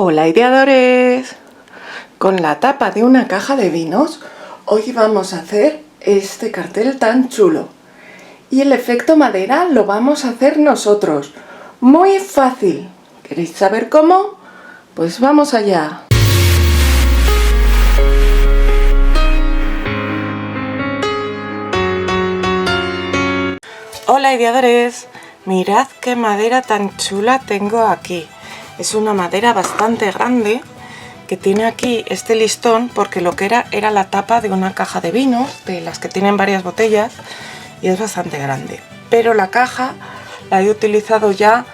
Hola ideadores, con la tapa de una caja de vinos hoy vamos a hacer este cartel tan chulo y el efecto madera lo vamos a hacer nosotros, muy fácil. ¿Queréis saber cómo? Pues vamos allá. Hola ideadores, mirad qué madera tan chula tengo aquí. Es una madera bastante grande que tiene aquí este listón porque lo que era la tapa de una caja de vinos, de las que tienen varias botellas, y es bastante grande. Pero la caja la he utilizado ya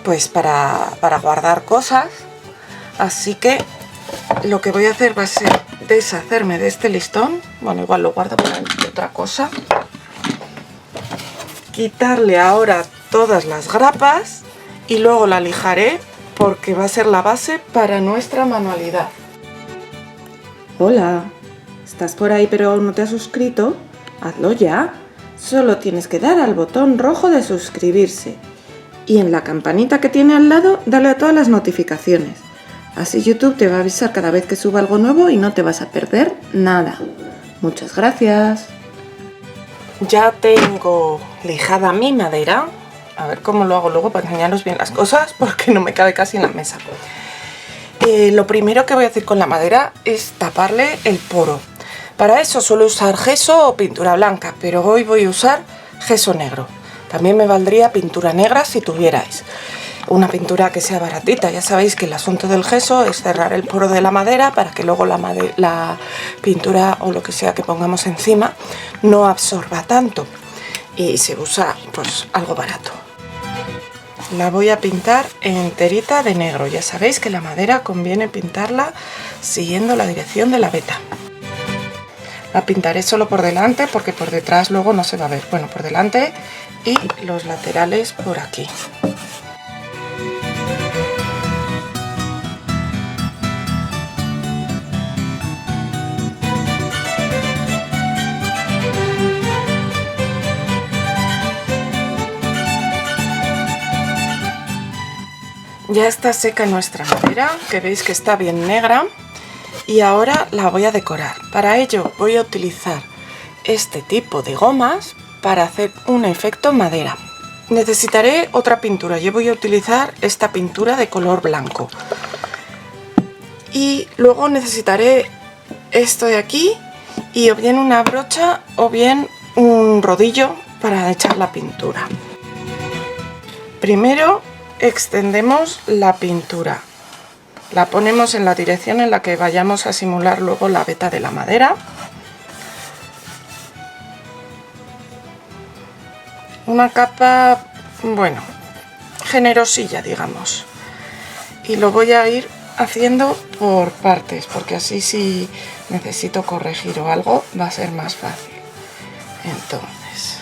pues para guardar cosas, así que lo que voy a hacer va a ser deshacerme de este listón. Bueno, igual lo guardo para otra cosa. Quitarle ahora todas las grapas y luego la lijaré porque va a ser la base para nuestra manualidad. Hola, ¿estás por ahí pero aún no te has suscrito? Hazlo ya. Solo tienes que dar al botón rojo de suscribirse y en la campanita que tiene al lado dale a todas las notificaciones. Así YouTube te va a avisar cada vez que suba algo nuevo y no te vas a perder nada. Muchas gracias. Ya tengo lijada mi madera. A ver cómo lo hago luego para enseñaros bien las cosas porque no me cabe casi en la mesa. Lo primero que voy a hacer con la madera es taparle el poro. Para eso suelo usar gesso o pintura blanca, pero hoy voy a usar gesso negro. También me valdría pintura negra si tuvierais. Una pintura que sea baratita. Ya sabéis que el asunto del gesso es cerrar el poro de la madera para que luego la pintura o lo que sea que pongamos encima no absorba tanto. Y se usa pues algo barato. La voy a pintar enterita de negro. Ya sabéis que la madera conviene pintarla siguiendo la dirección de la veta. La pintaré solo por delante porque por detrás luego no se va a ver. Bueno, por delante y los laterales por aquí. Ya está seca nuestra madera, que veis que está bien negra, y ahora la voy a decorar. Para ello voy a utilizar este tipo de gomas para hacer un efecto madera. Necesitaré otra pintura, yo voy a utilizar esta pintura de color blanco. Y luego necesitaré esto de aquí y o bien una brocha o bien un rodillo para echar la pintura. Primero extendemos la pintura, la ponemos en la dirección en la que vayamos a simular luego la veta de la madera. Una capa, bueno, generosilla digamos, y lo voy a ir haciendo por partes porque así si necesito corregir o algo va a ser más fácil. Entonces,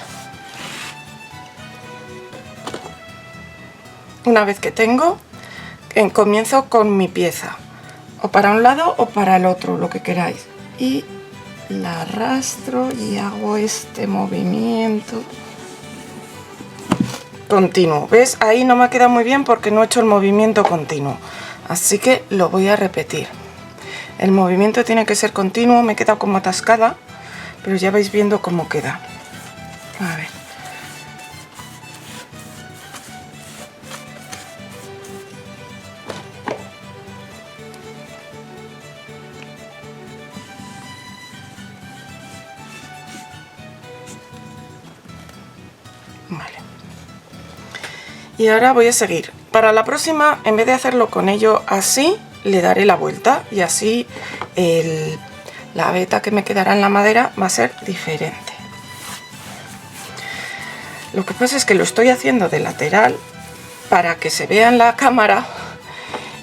una vez que tengo, comienzo con mi pieza, o para un lado o para el otro, lo que queráis, y la arrastro y hago este movimiento continuo. ¿Ves? Ahí no me ha quedado muy bien porque no he hecho el movimiento continuo, así que lo voy a repetir. El movimiento tiene que ser continuo. Me he quedado como atascada, pero ya vais viendo cómo queda. A ver. Vale. Y ahora voy a seguir. Para la próxima, en vez de hacerlo con ello así, le daré la vuelta y así la veta que me quedará en la madera va a ser diferente. Lo que pasa es que lo estoy haciendo de lateral para que se vea en la cámara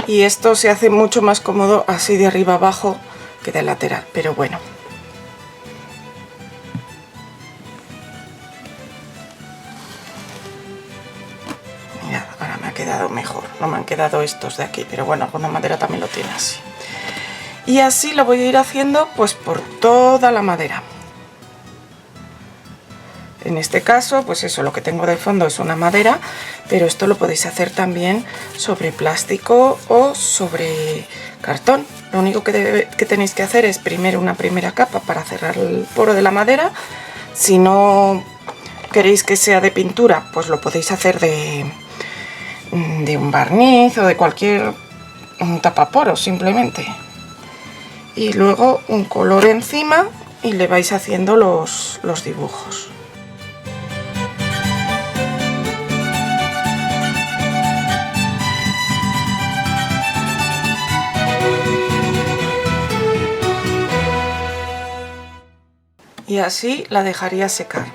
y esto se hace mucho más cómodo así de arriba abajo que de lateral, pero bueno. Mirad, ahora me ha quedado mejor. No me han quedado estos de aquí, pero bueno, alguna madera también lo tiene así. Y así lo voy a ir haciendo pues por toda la madera. En este caso, pues eso, lo que tengo de fondo es una madera, pero esto lo podéis hacer también sobre plástico o sobre cartón. Lo único que tenéis que hacer es primero una primera capa para cerrar el poro de la madera. Si no queréis que sea de pintura, pues lo podéis hacer de un barniz o de cualquier tapaporos simplemente. Y luego un color encima y le vais haciendo los dibujos. Y así la dejaría secar.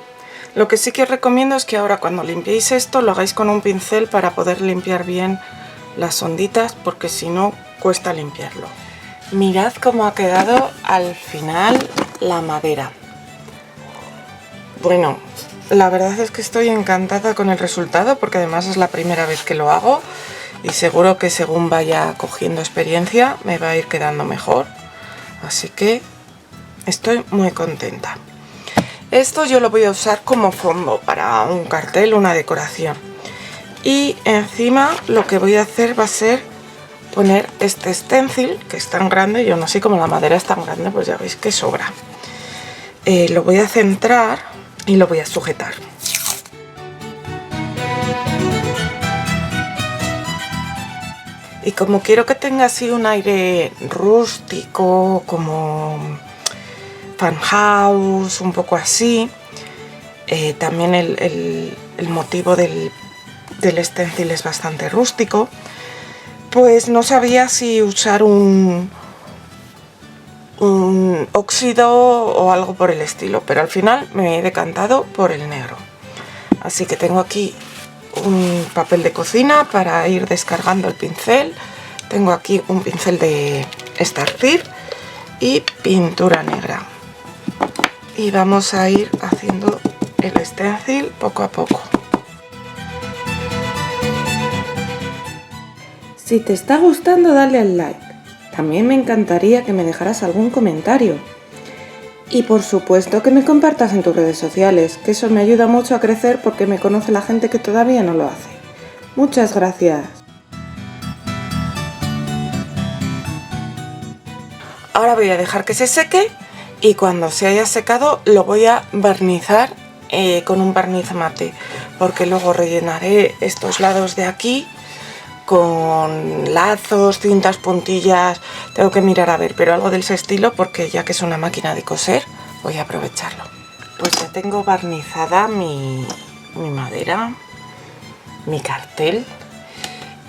Lo que sí que os recomiendo es que ahora cuando limpiéis esto lo hagáis con un pincel para poder limpiar bien las onditas, porque si no cuesta limpiarlo. Mirad cómo ha quedado al final la madera. Bueno, la verdad es que estoy encantada con el resultado, porque además es la primera vez que lo hago y seguro que según vaya cogiendo experiencia me va a ir quedando mejor. Así que estoy muy contenta. Esto yo lo voy a usar como fondo para un cartel, una decoración. Y encima lo que voy a hacer va a ser poner este stencil, que es tan grande. Yo no sé, como la madera es tan grande, pues ya veis que sobra. Lo voy a centrar y lo voy a sujetar. Y como quiero que tenga así un aire rústico, como farmhouse, un poco así, también el motivo del stencil es bastante rústico, pues no sabía si usar un óxido o algo por el estilo, pero al final me he decantado por el negro. Así que tengo aquí un papel de cocina para ir descargando el pincel, tengo aquí un pincel de estarcir y pintura negra, y vamos a ir haciendo el stencil poco a poco. Si te está gustando, dale al like. También me encantaría que me dejaras algún comentario. Y por supuesto que me compartas en tus redes sociales, que eso me ayuda mucho a crecer porque me conoce la gente que todavía no lo hace. Muchas gracias. Ahora voy a dejar que se seque y cuando se haya secado lo voy a barnizar con un barniz mate, porque luego rellenaré estos lados de aquí con lazos, cintas, puntillas. Tengo que mirar a ver, pero algo de ese estilo, porque ya que es una máquina de coser voy a aprovecharlo. Pues ya tengo barnizada mi madera, mi cartel,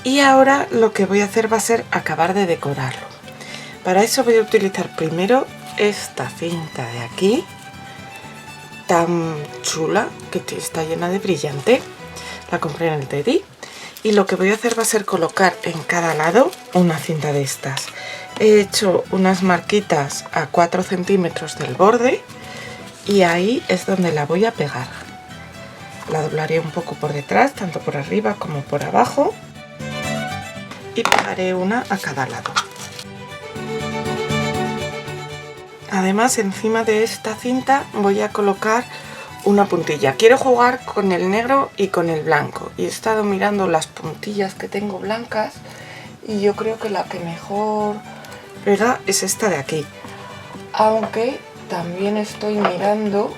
y ahora lo que voy a hacer va a ser acabar de decorarlo. Para eso voy a utilizar primero esta cinta de aquí, tan chula, que está llena de brillante. La compré en el Teddy. Y lo que voy a hacer va a ser colocar en cada lado una cinta de estas. He hecho unas marquitas a 4 centímetros del borde y ahí es donde la voy a pegar. La doblaré un poco por detrás, tanto por arriba como por abajo, y pegaré una a cada lado. Además, encima de esta cinta voy a colocar una puntilla. Quiero jugar con el negro y con el blanco, y he estado mirando las puntillas que tengo blancas y yo creo que la que mejor pega es esta de aquí, aunque también estoy mirando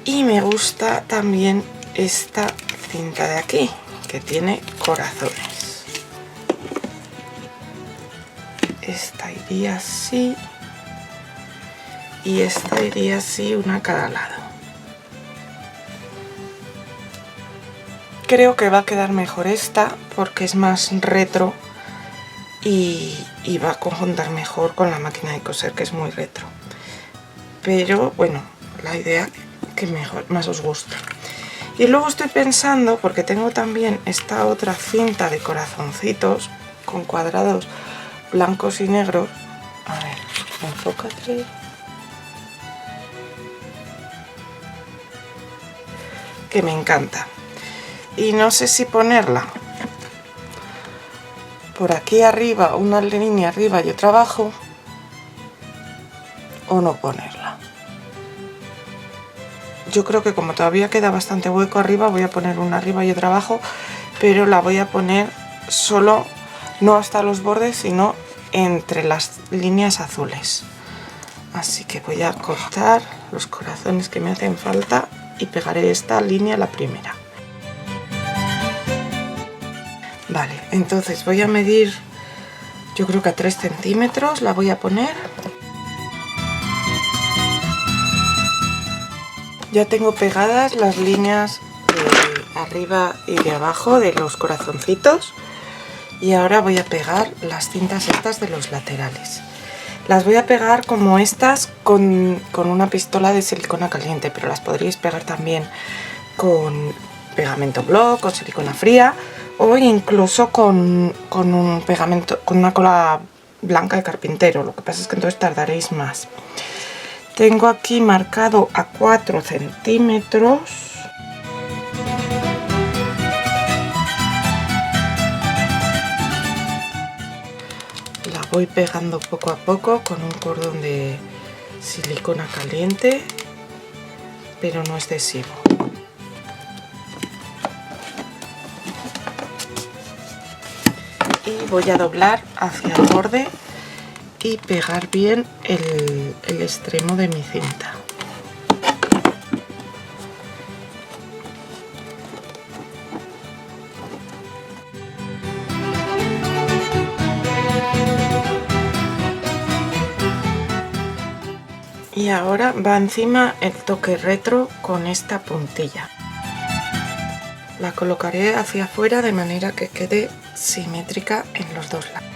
y me gusta también esta cinta de aquí, que tiene corazones. Esta iría así y esta iría así, una a cada lado. Creo que va a quedar mejor esta porque es más retro y va a conjuntar mejor con la máquina de coser, que es muy retro. Pero bueno, la idea que más os gusta. Y luego estoy pensando, porque tengo también esta otra cinta de corazoncitos con cuadrados blancos y negros. A ver, enfócate. Que me encanta, y no sé si ponerla por aquí arriba, una línea arriba y otra abajo, o no ponerla. yo creo que como todavía queda bastante hueco arriba, voy a poner una arriba y otra abajo, pero la voy a poner solo, no hasta los bordes, sino entre las líneas azules. Así que voy a cortar los corazones que me hacen falta y pegaré esta línea, la primera. Vale, entonces voy a medir, yo creo que a 3 centímetros la voy a poner. Ya tengo pegadas las líneas de arriba y de abajo de los corazoncitos. Y ahora voy a pegar las cintas estas de los laterales. Las voy a pegar como estas con una pistola de silicona caliente, pero las podríais pegar también con pegamento block, con silicona fría o incluso con un pegamento, con una cola blanca de carpintero. Lo que pasa es que entonces tardaréis más. Tengo aquí marcado a 4 centímetros. La voy pegando poco a poco con un cordón de silicona caliente, pero no excesivo. Y voy a doblar hacia el borde y pegar bien el extremo de mi cinta. Y ahora va encima el toque retro con esta puntilla. La colocaré hacia afuera de manera que quede simétrica en los dos lados.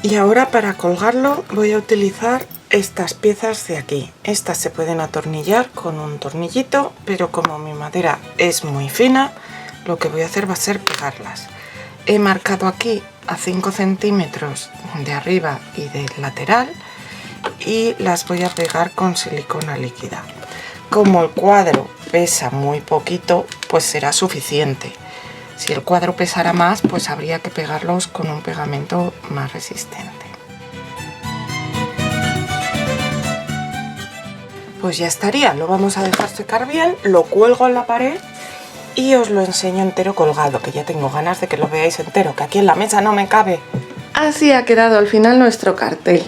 Y ahora para colgarlo voy a utilizar estas piezas de aquí. Estas se pueden atornillar con un tornillito, pero como mi madera es muy fina, lo que voy a hacer va a ser pegarlas. He marcado aquí a 5 centímetros de arriba y del lateral y las voy a pegar con silicona líquida. Como el cuadro pesa muy poquito, pues será suficiente. Si el cuadro pesara más, pues habría que pegarlos con un pegamento más resistente. Pues ya estaría, lo vamos a dejar secar bien, lo cuelgo en la pared y os lo enseño entero colgado, que ya tengo ganas de que lo veáis entero, que aquí en la mesa no me cabe. Así ha quedado al final nuestro cartel.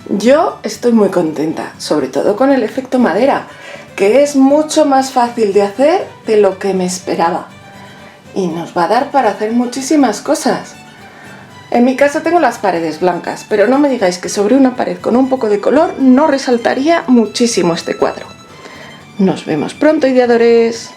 Yo estoy muy contenta, sobre todo con el efecto madera, que es mucho más fácil de hacer de lo que me esperaba. Y nos va a dar para hacer muchísimas cosas. En mi caso tengo las paredes blancas, pero no me digáis que sobre una pared con un poco de color no resaltaría muchísimo este cuadro. Nos vemos pronto, ideadores.